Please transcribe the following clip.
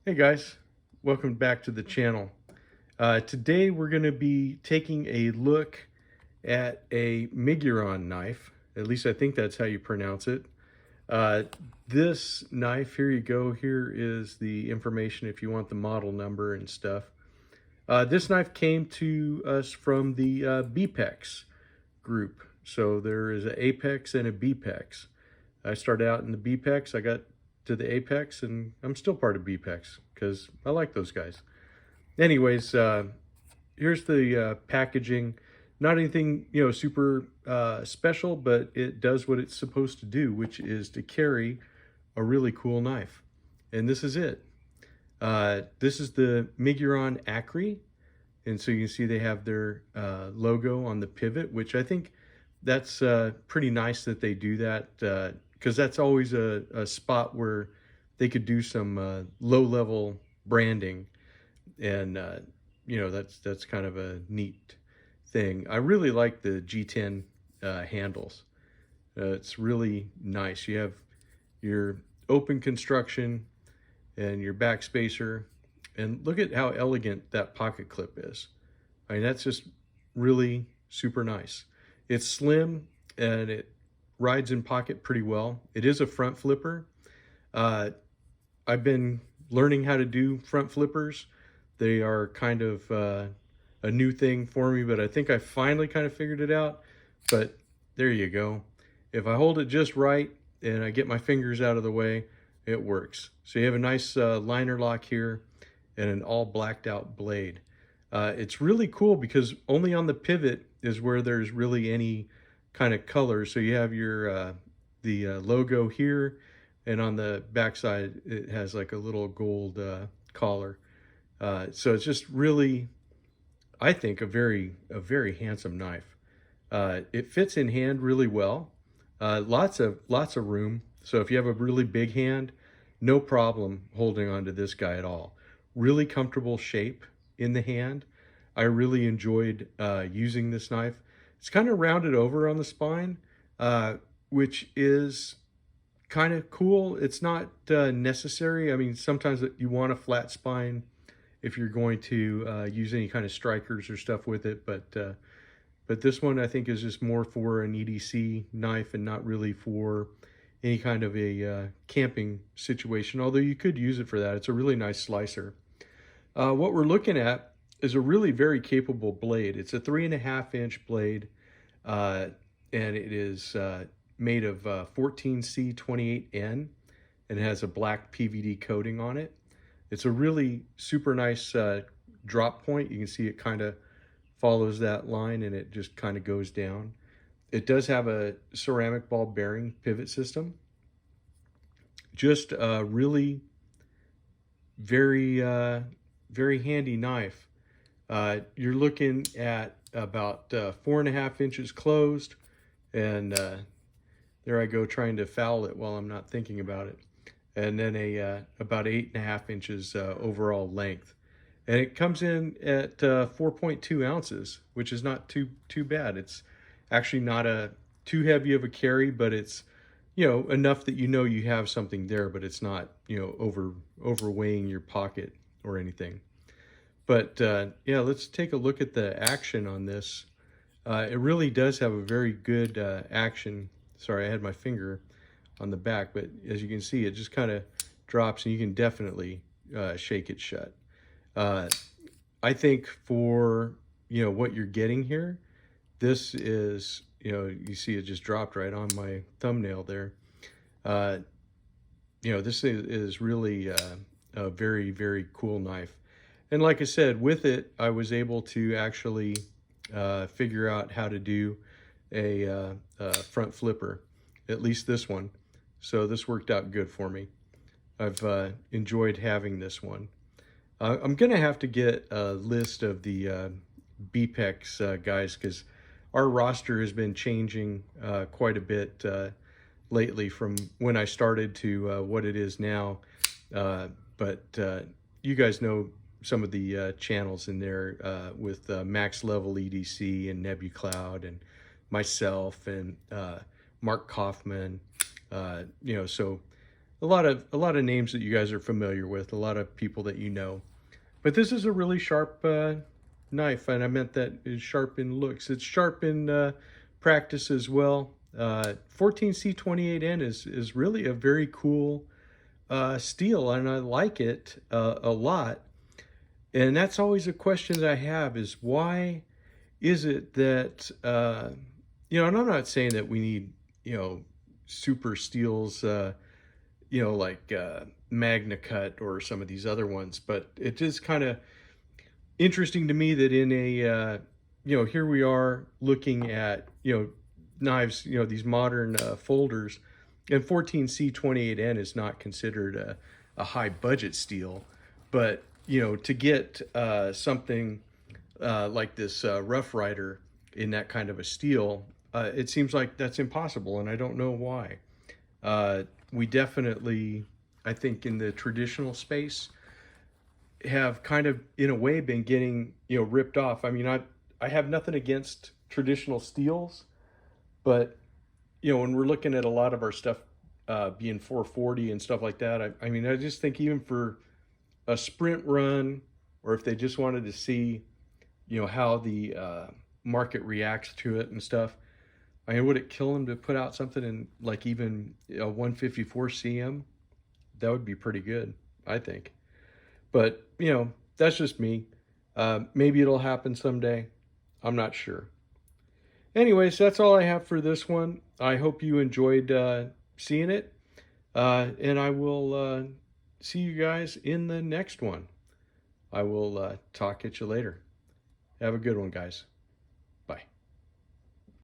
Hey guys, welcome back to the channel. Today we're going to be taking a look at a Miguron knife. At least I think that's how you pronounce it. Uh, this knife, here you go. Here is the information if you want the model number and stuff. This knife came to us from the BPEX group. So there is an Apex and a BPEX. I started out in the BPEX. I got to the Apex, and I'm still part of BPEX because I like those guys. Anyways, here's the packaging. Not anything, super special, but it does what it's supposed to do, which is to carry a really cool knife. And this is it. This is the Miguron Akri. And so you can see they have their logo on the pivot, which I think that's pretty nice that they do that, because that's always a spot where they could do some low-level branding, and that's kind of a neat thing. I really like the G10 handles. It's really nice. You have your open construction and your back spacer, and look at how elegant that pocket clip is. I mean, that's just really super nice. It's slim and it rides in pocket pretty well. It is a front flipper. Uh, I've been learning how to do front flippers. They are kind of a new thing for me, but I think I finally kind of figured it out. But there you go. If I hold it just right and I get my fingers out of the way, it works. So you have a nice liner lock here and an all blacked out blade. It's really cool because only on the pivot is where there's really any kind of color. So you have your the logo here, and on the backside it has like a little gold collar. So it's just really, I think, a very handsome knife. It fits in hand really well. Lots of room. So if you have a really big hand, no problem holding onto this guy at all. Really comfortable shape in the hand. I really enjoyed using this knife. It's kind of rounded over on the spine, which is kind of cool. It's not necessary. I mean, sometimes you want a flat spine if you're going to use any kind of strikers or stuff with it, but this one I think is just more for an EDC knife and not really for any kind of a camping situation, although you could use it for that. It's a really nice slicer. What we're looking at is a really very capable blade. It's a 3.5-inch blade, and it is made of 14C28N, and it has a black PVD coating on it. It's a really super nice drop point. You can see it kind of follows that line and it just kind of goes down. It does have a ceramic ball bearing pivot system. Just a really very handy knife. You're looking at about 4.5 inches closed, and there I go trying to foul it while I'm not thinking about it. And then about 8.5 inches overall length. And it comes in at 4.2 ounces, which is not too bad. It's actually not too heavy of a carry, but it's enough that you have something there, but it's not overweighing your pocket or anything. But yeah, let's take a look at the action on this. It really does have a very good action. Sorry, I had my finger on the back, but as you can see, it just kind of drops, and you can definitely shake it shut. I think for what you're getting here, this is you see it just dropped right on my thumbnail there. This is really a very cool knife. And like I said, with it, I was able to actually figure out how to do a front flipper, at least this one. So this worked out good for me. I've enjoyed having this one. I'm going to have to get a list of the BPEX guys, because our roster has been changing quite a bit lately from when I started to what it is now. But you guys know some of the channels in there with Max Level EDC and NebuCloud and myself and Mark Kaufman. So a lot of names that you guys are familiar with, a lot of people that you know. But this is a really sharp knife, and I meant that is sharp in looks. It's sharp in practice as well. 14C28N is really a very cool steel, and I like it a lot. And that's always a question that I have, is why is it that, you know, and I'm not saying that we need, you know, super steels, you know, like Magna Cut or some of these other ones, but it is kind of interesting to me that in a, you know, here we are looking at, you know, knives, you know, these modern folders, and 14C28N is not considered a high budget steel, but, you know, to get something like this Rough Rider in that kind of a steel, it seems like that's impossible, and I don't know why. We definitely, I think, in the traditional space, have kind of, in a way, been getting, you know, ripped off. I mean, I have nothing against traditional steels, but, you know, when we're looking at a lot of our stuff being 440 and stuff like that, I mean, I just think even for a sprint run, or if they just wanted to see, you know, how the market reacts to it and stuff, I mean, would it kill them to put out something in like even a 154 CM? That would be pretty good, I think. But, you know, that's just me. Maybe it'll happen someday. I'm not sure. Anyways, that's all I have for this one. I hope you enjoyed seeing it. And I will see you guys in the next one. I will talk at you later. Have a good one, guys.